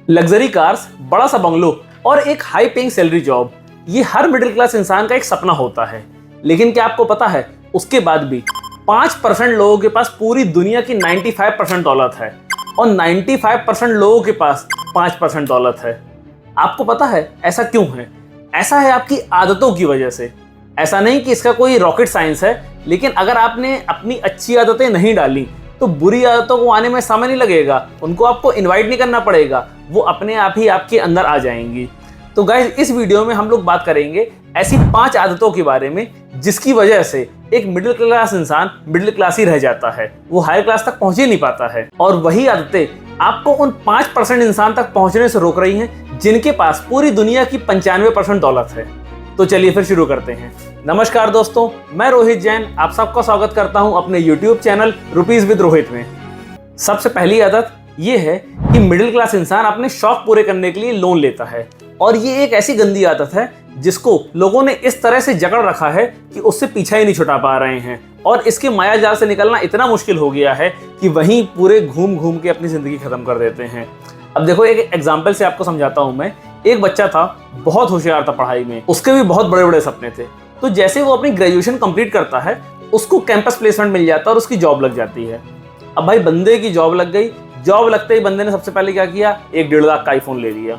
Luxury cars, बड़ा सा bungalow और एक हाई पेइंग सैलरी जॉब, ये हर मिडिल क्लास इंसान का एक सपना होता है। लेकिन क्या आपको पता है, उसके बाद भी 5% लोगों के पास पूरी दुनिया की 95% दौलत है और 95% लोगों के पास 5% दौलत है। आपको पता है ऐसा क्यों है? ऐसा है आपकी आदतों की वजह से। ऐसा नहीं कि इसका कोई रॉकेट साइंस है, लेकिन अगर आपने अपनी अच्छी आदतें नहीं डाली तो बुरी आदतों को आने में समय नहीं लगेगा, उनको आपको इनवाइट नहीं करना पड़ेगा, वो अपने आप ही आपके अंदर आ जाएंगी। तो गाइस, इस वीडियो में हम लोग बात करेंगे ऐसी 5 आदतों के बारे में जिसकी वजह से एक मिडिल क्लास इंसान मिडिल क्लास ही रह जाता है, वो हायर क्लास तक पहुंच ही नहीं पाता है। और वही आदतें आपको उन 5% इंसान तक पहुंचने से रोक रही हैं जिनके पास पूरी दुनिया की 95% दौलत है। तो चलिए फिर शुरू करते हैं। नमस्कार दोस्तों, मैं रोहित जैन आप सबका स्वागत करता हूं अपने YouTube channel rupees with Rohit में। सबसे पहली आदत ये है कि मिडिल क्लास इंसान अपने शौक पूरे करने के लिए लोन लेता है, और ये एक ऐसी गंदी आदत है जिसको लोगों ने इस तरह से जकड़ रखा है कि उससे पीछा ही नहीं छुड़ा पा रहे हैं, और इसके माया जाल से निकलना इतना मुश्किल हो गया है कि वहीं पूरे घूम घूम के अपनी जिंदगी खत्म कर देते हैं। अब देखो, एक एग्जाम्पल से आपको समझाता हूं मैं। एक बच्चा था, बहुत होशियार था पढ़ाई में, उसके भी बहुत बड़े बड़े सपने थे। तो जैसे वो अपनी ग्रेजुएशन कंप्लीट करता है, उसको कैंपस प्लेसमेंट मिल जाता है और उसकी जॉब लग जाती है। अब भाई, बंदे की जॉब लग गई। जॉब लगते ही बंदे ने सबसे पहले क्या किया, एक 1.5 लाख का आईफोन ले लिया।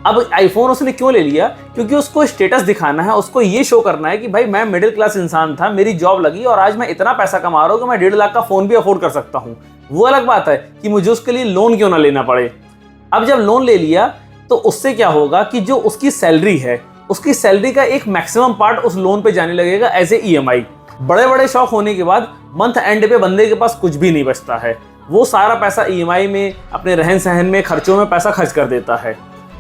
अब आईफोन उसने क्यों ले लिया? क्योंकि उसको स्टेटस दिखाना है, उसको ये शो करना है कि भाई मैं मिडिल क्लास इंसान था, मेरी जॉब लगी और आज मैं इतना पैसा कमा रहा हूं कि मैं 1.5 लाख का फोन भी अफोर्ड कर सकता हूं। वो अलग बात है कि मुझे उसके लिए लोन क्यों ना लेना पड़े। अब जब लोन ले लिया तो उससे क्या होगा कि जो उसकी सैलरी है, उसकी सैलरी का एक मैक्सिमम पार्ट उस लोन पे जाने लगेगा एज ए EMI। बड़े बड़े शौक होने के बाद मंथ एंड पे बंदे के पास कुछ भी नहीं बचता है। वो सारा पैसा EMI में, अपने रहन सहन में, खर्चों में पैसा खर्च कर देता है।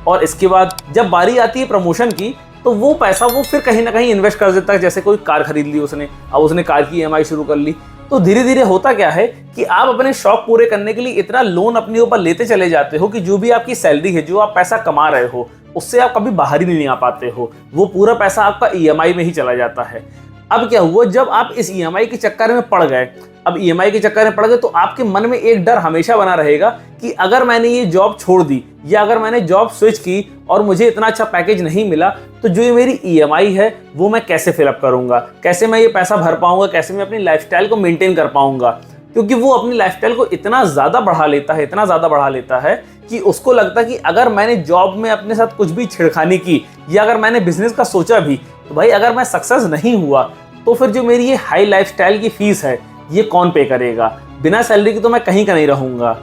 और इसके बाद जब बारी आती है प्रमोशन की, तो वो पैसा वो फिर कहीं ना कहीं इन्वेस्ट कर देता है। जैसे कोई कार खरीद ली उसने, अब उसने कार की EMI शुरू कर ली। तो धीरे धीरे होता क्या है कि आप अपने शौक पूरे करने के लिए इतना लोन अपने ऊपर लेते चले जाते हो कि जो भी आपकी सैलरी है, जो आप पैसा कमा रहे हो, उससे आप कभी बाहर ही नहीं आ पाते हो। वो पूरा पैसा आपका EMI में ही चला जाता है। अब क्या हुआ, जब आप इस EMI के चक्कर में पड़ गए, अब EMI के चक्कर में पड़ गए, तो आपके मन में एक डर हमेशा बना रहेगा कि अगर मैंने ये जॉब छोड़ दी या अगर मैंने जॉब स्विच की और मुझे इतना अच्छा पैकेज नहीं मिला, तो जो ये मेरी EMI है वो मैं कैसे फिलअप करूंगा, कैसे मैं ये पैसा भर पाऊंगा, कैसे मैं अपनी लाइफस्टाइल को मेंटेन कर पाऊंगा। क्योंकि वो अपनी लाइफस्टाइल को इतना ज़्यादा बढ़ा लेता है, इतना ज़्यादा बढ़ा लेता है कि उसको लगता है कि अगर मैंने जॉब में अपने साथ कुछ भी छेड़खानी की या अगर मैंने बिजनेस का सोचा भी, तो भाई अगर मैं सक्सेस नहीं हुआ तो फिर जो मेरी ये हाई लाइफस्टाइल की फीस है ये कौन पे करेगा? बिना सैलरी की तो मैं कहीं का नहीं रहूंगा।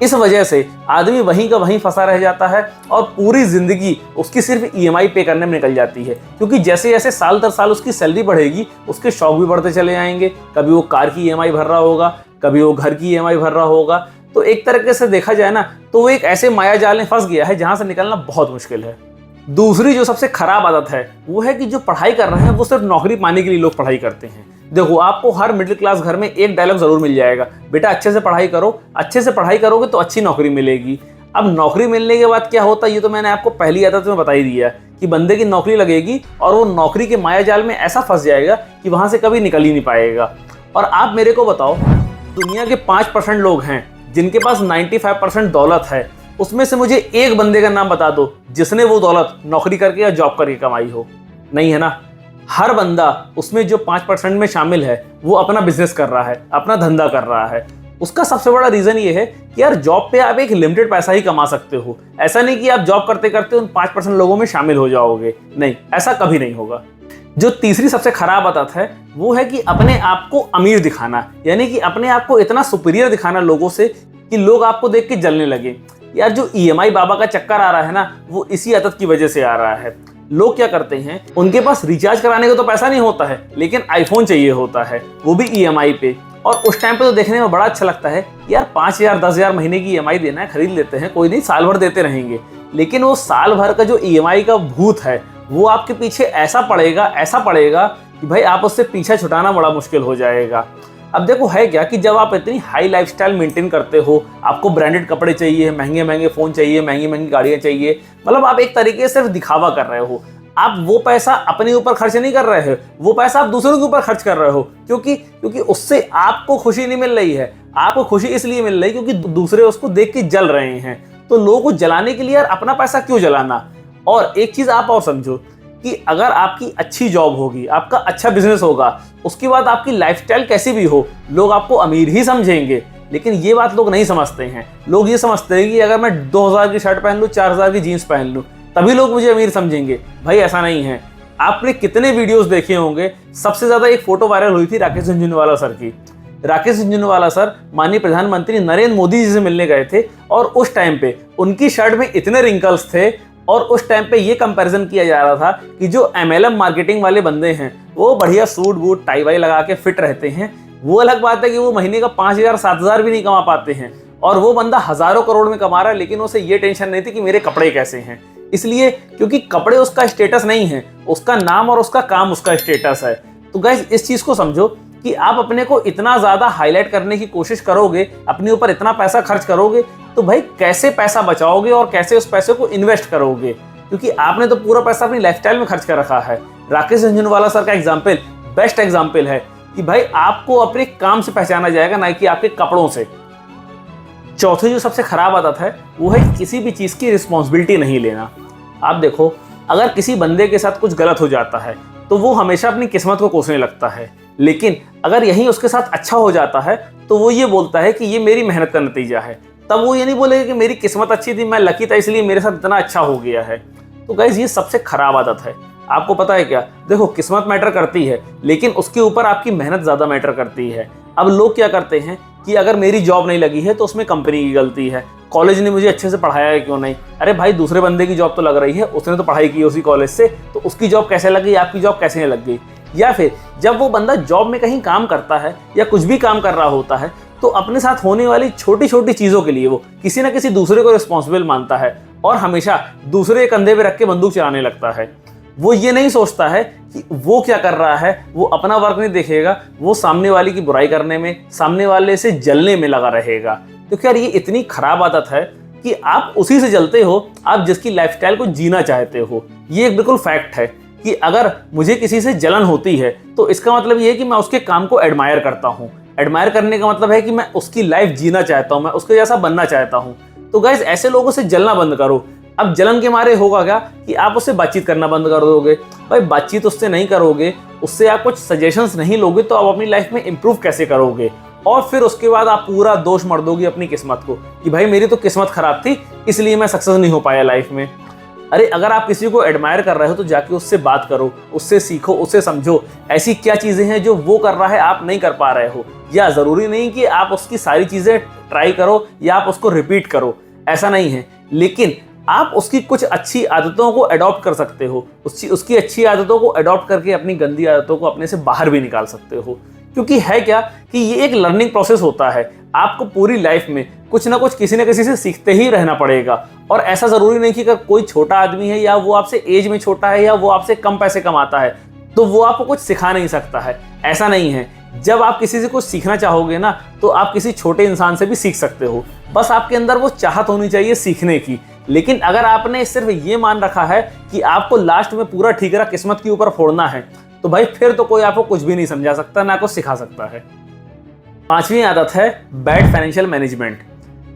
इस वजह से आदमी वहीं का वहीं फंसा रह जाता है और पूरी जिंदगी उसकी सिर्फ EMI पे करने में निकल जाती है। क्योंकि जैसे जैसे साल दर साल उसकी सैलरी बढ़ेगी, उसके शौक भी बढ़ते चले जाएंगे। कभी वो कार की EMI भर रहा होगा, कभी वो घर की EMI भर रहा होगा। तो एक तरीके से देखा जाए ना, तो वो एक ऐसे माया जाल में फंस गया है जहां से निकलना बहुत मुश्किल है। दूसरी जो सबसे खराब आदत है वो है कि जो पढ़ाई कर रहे हैं वो सिर्फ नौकरी पाने के लिए लोग पढ़ाई करते हैं। देखो, आपको हर मिडिल क्लास घर में एक डायलॉग जरूर मिल जाएगा, बेटा अच्छे से पढ़ाई करो, अच्छे से पढ़ाई करोगे तो अच्छी नौकरी मिलेगी। अब नौकरी मिलने के बाद क्या होता है, ये तो मैंने आपको पहली आदत में बता ही दिया कि बंदे की नौकरी लगेगी और वो नौकरी के माया जाल में ऐसा फंस जाएगा कि वहां से कभी निकल ही नहीं पाएगा। और आप मेरे को बताओ, दुनिया के 5% लोग हैं जिनके पास 95% दौलत है, उसमें से मुझे एक बंदे का नाम बता दो जिसने वो दौलत नौकरी करके या जॉब करके कमाई हो। नहीं है ना। हर बंदा उसमें जो 5% में शामिल है वो अपना बिजनेस कर रहा है, अपना धंधा कर रहा है। उसका सबसे बड़ा रीजन ये है कि यार जॉब पे आप एक लिमिटेड पैसा ही कमा सकते हो। ऐसा नहीं कि आप जॉब करते करते उन 5% लोगों में शामिल हो जाओगे, नहीं, ऐसा कभी नहीं होगा। जो तीसरी सबसे खराब आदत है वो है कि अपने आप को अमीर दिखाना, यानी कि अपने आप को इतना सुपीरियर दिखाना लोगों से कि लोग आपको देख के जलने लगे। यार जो EMI बाबा का चक्कर आ रहा है ना, वो इसी आदत की वजह से आ रहा है। लोग क्या करते हैं, उनके पास रिचार्ज कराने का तो पैसा नहीं होता है, लेकिन आईफोन चाहिए होता है, वो भी EMI पे। और उस टाइम पे तो देखने में बड़ा अच्छा लगता है, यार 5,000 10,000 महीने की EMI देना है, खरीद लेते हैं, कोई नहीं, साल भर देते रहेंगे। लेकिन वो साल भर का जो EMI का भूत है वो आपके पीछे ऐसा पड़ेगा कि भाई आप उससे पीछा छुटाना बड़ा मुश्किल हो जाएगा। अब देखो, है क्या कि जब आप इतनी हाई लाइफस्टाइल मेंटेन करते हो, आपको ब्रांडेड कपड़े चाहिए, महंगे महंगे फोन चाहिए, महंगी महंगी गाड़ियां चाहिए, मतलब आप एक तरीके से सिर्फ दिखावा कर रहे हो। आप वो पैसा अपने ऊपर खर्च नहीं कर रहे हो, वो पैसा आप दूसरों के ऊपर खर्च कर रहे हो। क्योंकि उससे आपको खुशी नहीं मिल रही है। आपको खुशी इसलिए मिल रही है क्योंकि दूसरे उसको देख के जल रहे हैं। तो लोगों को जलाने के लिए यार अपना पैसा क्यों जलाना। और एक चीज आप और समझो कि अगर आपकी अच्छी जॉब होगी, आपका अच्छा बिजनेस होगा, उसके बाद आपकी लाइफस्टाइल कैसी भी हो, लोग आपको अमीर ही समझेंगे। लेकिन ये बात लोग नहीं समझते हैं। लोग ये समझते हैं कि अगर मैं 2000 की शर्ट पहन लूँ, 4000 की जीन्स पहन लूँ, तभी लोग मुझे अमीर समझेंगे। भाई ऐसा नहीं है। आपने कितने वीडियोस देखे होंगे, सबसे ज्यादा एक फोटो वायरल हुई थी राकेश झुनझुनवाला सर की। राकेश झुनझुनवाला सर माननीय प्रधानमंत्री नरेंद्र मोदी जी से मिलने गए थे और उस टाइम पे उनकी शर्ट में इतने रिंकल्स थे और उस टाइम पे ये कंपैरिजन किया जा रहा था कि जो MLM मार्केटिंग वाले बंदे हैं वो बढ़िया सूट बूट टाई वाई लगा के फिट रहते हैं। वो अलग बात है कि वो महीने का 5000 7000 भी नहीं कमा पाते हैं और वो बंदा हजारों करोड़ में कमा रहा है, लेकिन उसे ये टेंशन नहीं थी कि मेरे कपड़े कैसे हैं। इसलिए क्योंकि कपड़े उसका स्टेटस नहीं है, उसका नाम और उसका काम उसका स्टेटस है। तो गाइस इस चीज को समझो कि आप अपने को इतना ज्यादा हाईलाइट करने की कोशिश करोगे, अपने ऊपर इतना पैसा खर्च करोगे, तो भाई कैसे पैसा बचाओगे और कैसे उस पैसे को इन्वेस्ट करोगे, क्योंकि आपने तो पूरा पैसा अपनी लाइफस्टाइल में खर्च कर रखा है। राकेश झुनझुनवाला सर का एग्जाम्पल बेस्ट एग्जाम्पल है कि भाई आपको अपने काम से पहचाना जाएगा, ना कि आपके कपड़ों से। चौथी जो सबसे खराब आदत है वो है किसी भी चीज की रिस्पॉन्सिबिलिटी नहीं लेना। आप देखो, अगर किसी बंदे के साथ कुछ गलत हो जाता है तो वो हमेशा अपनी किस्मत को कोसने लगता है, लेकिन अगर यही उसके साथ अच्छा हो जाता है तो वो ये बोलता है कि ये मेरी मेहनत का नतीजा है। तब वो ये नहीं बोलेगा कि मेरी किस्मत अच्छी थी, मैं लकी था इसलिए मेरे साथ इतना अच्छा हो गया है। तो गाइस ये सबसे खराब आदत है। आपको पता है क्या, देखो किस्मत मैटर करती है, लेकिन उसके ऊपर आपकी मेहनत ज्यादा मैटर करती है। अब लोग क्या करते हैं कि अगर मेरी जॉब नहीं लगी है तो उसमें कंपनी की गलती है, कॉलेज ने मुझे अच्छे से पढ़ाया है क्यों नहीं। अरे भाई दूसरे बंदे की जॉब तो लग रही है, उसने तो पढ़ाई की उसी कॉलेज से, तो उसकी जॉब कैसे लग गई, आपकी जॉब कैसे नहीं लग गई। या फिर जब वो बंदा जॉब में कहीं काम करता है या कुछ भी काम कर रहा होता है तो अपने साथ होने वाली छोटी छोटी चीजों के लिए वो किसी ना किसी दूसरे को रिस्पॉन्सिबल मानता है और हमेशा दूसरे कंधे पे रख के बंदूक चलाने लगता है। वो ये नहीं सोचता है कि वो क्या कर रहा है, वो अपना वर्क नहीं देखेगा, वो सामने वाले की बुराई करने में, सामने वाले से जलने में लगा रहेगा। क्योंकि यार ये इतनी खराब आदत है कि आप उसी से जलते हो, आप जिसकी लाइफस्टाइल को जीना चाहते हो। ये एक बिल्कुल फैक्ट है कि अगर मुझे किसी से जलन होती है तो इसका मतलब ये है कि मैं उसके काम को एडमायर करता हूँ। एडमायर करने का मतलब है कि मैं उसकी लाइफ जीना चाहता हूँ, मैं उसके जैसा बनना चाहता हूँ। तो गाइस ऐसे लोगों से जलना बंद करो। अब जलन के मारे होगा क्या कि आप उससे बातचीत करना बंद कर दोगे। भाई बातचीत उससे नहीं करोगे, उससे आप कुछ सजेशंस नहीं लोगे, तो आप अपनी लाइफ में इंप्रूव कैसे करोगे। और फिर उसके बाद आप पूरा दोष मर दोगे अपनी किस्मत को कि भाई मेरी तो किस्मत खराब थी इसलिए मैं सक्सेस नहीं हो पाया लाइफ में। अरे अगर आप किसी को एडमायर कर रहे हो तो जाके उससे बात करो, उससे सीखो, उससे समझो ऐसी क्या चीजें हैं जो वो कर रहा है आप नहीं कर पा रहे हो। या जरूरी नहीं कि आप उसकी सारी चीजें ट्राई करो या आप उसको रिपीट करो, ऐसा नहीं है, लेकिन आप उसकी कुछ अच्छी आदतों को अडॉप्ट कर सकते हो। उसकी अच्छी आदतों को अडॉप्ट करके अपनी गंदी आदतों को अपने से बाहर भी निकाल सकते हो। क्योंकि है क्या कि ये एक लर्निंग प्रोसेस होता है। आपको पूरी लाइफ में कुछ ना कुछ किसी न किसी से सीखते ही रहना पड़ेगा। और ऐसा जरूरी नहीं कि अगर कोई छोटा आदमी है या वो आपसे एज में छोटा है या वो आपसे कम पैसे कमाता है तो वो आपको कुछ सिखा नहीं सकता है, ऐसा नहीं है। जब आप किसी से कुछ सीखना चाहोगे ना तो आप किसी छोटे इंसान से भी सीख सकते हो, बस आपके अंदर वो चाहत होनी चाहिए सीखने की। लेकिन अगर आपने सिर्फ ये मान रखा है कि आपको लास्ट में पूरा ठीकरा किस्मत के ऊपर फोड़ना है तो भाई फिर तो कोई आपको कुछ भी नहीं समझा सकता, ना कुछ सिखा सकता है। पांचवी आदत है बैड फाइनेंशियल मैनेजमेंट।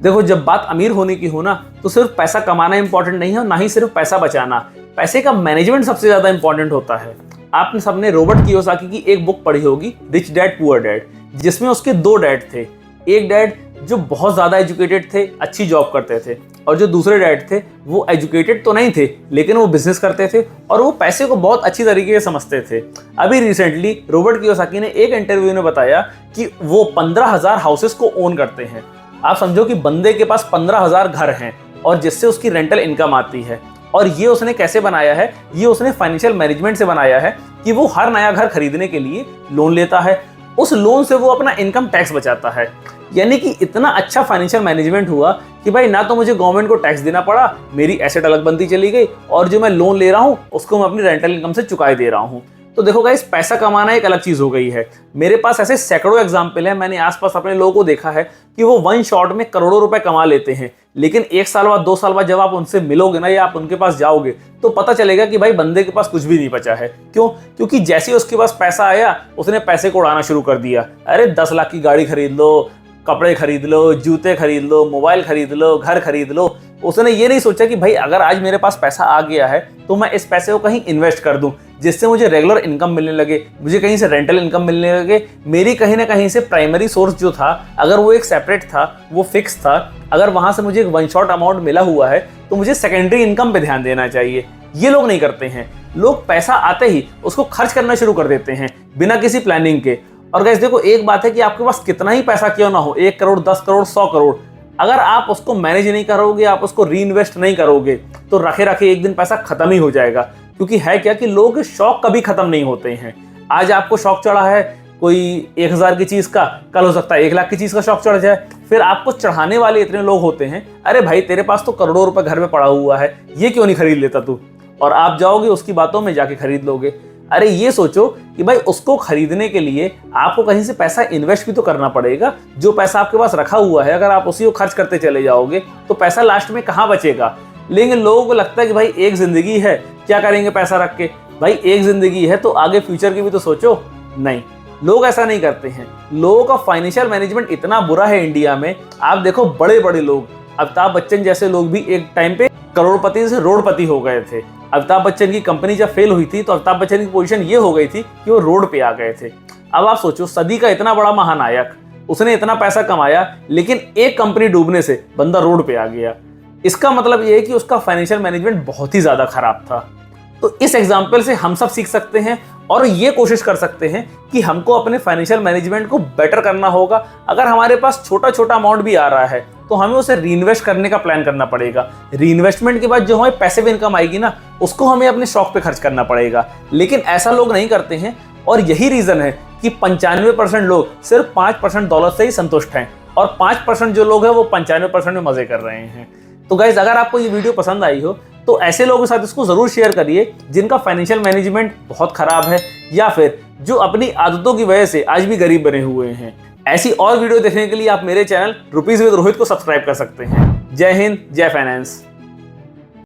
देखो जब बात अमीर होने की हो ना तो सिर्फ पैसा कमाना इंपॉर्टेंट नहीं है और ना ही सिर्फ पैसा बचाना, पैसे का मैनेजमेंट सबसे ज्यादा इंपॉर्टेंट होता है। आपने सबने रॉबर्ट कियोसाकी की एक बुक पढ़ी होगी, रिच डैड पुअर डैड, जिसमें उसके दो डैड थे। एक डैड जो बहुत ज्यादा एजुकेटेड थे, अच्छी जॉब करते थे, और जो दूसरे डैड थे वो एजुकेटेड तो नहीं थे लेकिन वो बिजनेस करते थे और वो पैसे को बहुत अच्छी तरीके से समझते थे। अभी रिसेंटली रॉबर्ट कियोसाकी ने एक इंटरव्यू में बताया कि वो 15,000 हाउसेस को ओन करते हैं। आप समझो कि बंदे के पास 15,000 घर हैं और जिससे उसकी रेंटल इनकम आती है। और ये उसने कैसे बनाया है, ये उसने फाइनेंशियल मैनेजमेंट से बनाया है कि वो हर नया घर खरीदने के लिए लोन लेता है, उस लोन से वो अपना इनकम टैक्स बचाता है। यानी कि इतना अच्छा फाइनेंशियल मैनेजमेंट हुआ कि भाई ना तो मुझे गवर्नमेंट को टैक्स देना पड़ा, मेरी एसेट अलग बनती चली गई, और जो मैं लोन ले रहा हूँ उसको मैं अपनी रेंटल इनकम से चुकाई दे रहा हूँ। तो देखो गाइस, पैसा कमाना एक अलग चीज हो गई है। मेरे पास ऐसे सैकड़ों एग्जाम्पल है, मैंने आसपास अपने लोगों को देखा है कि वो वन शॉट में करोड़ों रुपए कमा लेते हैं, लेकिन 1 साल बाद 2 साल बाद जब आप उनसे मिलोगे ना या आप उनके पास जाओगे तो पता चलेगा कि भाई बंदे के पास कुछ भी नहीं बचा है। क्यों? क्योंकि जैसे ही उसके पास पैसा आया उसने पैसे को उड़ाना शुरू कर दिया। अरे 10 लाख की गाड़ी खरीद लो, कपड़े खरीद लो, जूते खरीद लो, मोबाइल खरीद लो, घर खरीद लो। उसने ये नहीं सोचा कि भाई अगर आज मेरे पास पैसा आ गया है तो मैं इस पैसे को कहीं इन्वेस्ट कर दूं, जिससे मुझे रेगुलर इनकम मिलने लगे, मुझे कहीं से रेंटल इनकम मिलने लगे। मेरी कहीं ना कहीं से प्राइमरी सोर्स जो था, अगर वो एक सेपरेट था, वो फिक्स था, अगर वहां से मुझे एक वन शॉट अमाउंट मिला हुआ है तो मुझे सेकेंडरी इनकम पे ध्यान देना चाहिए। ये लोग नहीं करते हैं। लोग पैसा आते ही उसको खर्च करना शुरू कर देते हैं बिना किसी प्लानिंग के। और गाइस देखो, एक बात है कि आपके पास कितना ही पैसा क्यों ना हो, 1 करोड़, 10 करोड़, 100 करोड़, अगर आप उसको मैनेज नहीं करोगे, आप उसको री इन्वेस्ट नहीं करोगे तो रखे रखे एक दिन पैसा खत्म ही हो जाएगा। क्योंकि है क्या कि लोग शौक कभी खत्म नहीं होते हैं। आज आपको शौक चढ़ा है कोई 1000 की चीज का, कल हो सकता है 1 लाख की चीज का शौक चढ़ जाए। फिर आपको चढ़ाने वाले इतने लोग होते हैं, अरे भाई तेरे पास तो करोड़ों रुपए घर में पड़ा हुआ है, ये क्यों नहीं खरीद लेता तू? और आप जाओगे उसकी बातों में जाके खरीद लोगे। अरे ये सोचो कि भाई उसको खरीदने के लिए आपको कहीं से पैसा इन्वेस्ट भी तो करना पड़ेगा। जो पैसा आपके पास रखा हुआ है, अगर आप उसी को खर्च करते चले जाओगे तो पैसा लास्ट में कहाँ बचेगा? लेकिन लोगों को लगता है कि भाई एक जिंदगी है, क्या करेंगे पैसा रख के? भाई एक जिंदगी है तो आगे फ्यूचर की भी तो सोचो। नहीं, लोग ऐसा नहीं करते हैं। लोगों का फाइनेंशियल मैनेजमेंट इतना बुरा है इंडिया में। आप देखो बड़े बड़े लोग, अमिताभ बच्चन जैसे लोग भी एक टाइम पे करोड़पति से रोडपति हो गए थे। अमिताभ बच्चन की कंपनी जब फेल हुई थी तो अमिताभ बच्चन की पोजीशन ये हो गई थी कि वो रोड पे आ गए थे। अब आप सोचो, सदी का इतना बड़ा महानायक, उसने इतना पैसा कमाया, लेकिन एक कंपनी डूबने से बंदा रोड पे आ गया। इसका मतलब ये है कि उसका फाइनेंशियल मैनेजमेंट बहुत ही ज्यादा खराब था। तो इस एग्जाम्पल से हम सब सीख सकते हैं और ये कोशिश कर सकते हैं कि हमको अपने फाइनेंशियल मैनेजमेंट को बेटर करना होगा। अगर हमारे पास छोटा छोटा अमाउंट भी आ रहा है तो हमें उसे रीइन्वेस्ट करने का प्लान करना पड़ेगा। रीइन्वेस्टमेंट के बाद जो हमें पैसिव इनकम आएगी ना, उसको हमें अपने शौक पे खर्च करना पड़ेगा। लेकिन ऐसा लोग नहीं करते हैं और यही रीजन है कि 95% लोग सिर्फ 5% दौलत से ही संतुष्ट हैं और 5% जो लोग हैं वो 95% में मजे कर रहे हैं। तो गाइज, अगर आपको ये वीडियो पसंद आई हो तो ऐसे लोगों के साथ इसको जरूर शेयर करिए जिनका फाइनेंशियल मैनेजमेंट बहुत खराब है, या फिर जो अपनी आदतों की वजह से आज भी गरीब बने हुए हैं। ऐसी और वीडियो देखने के लिए आप मेरे चैनल रुपीज विद रोहित को सब्सक्राइब कर सकते हैं। जय हिंद, जय फाइनेंस।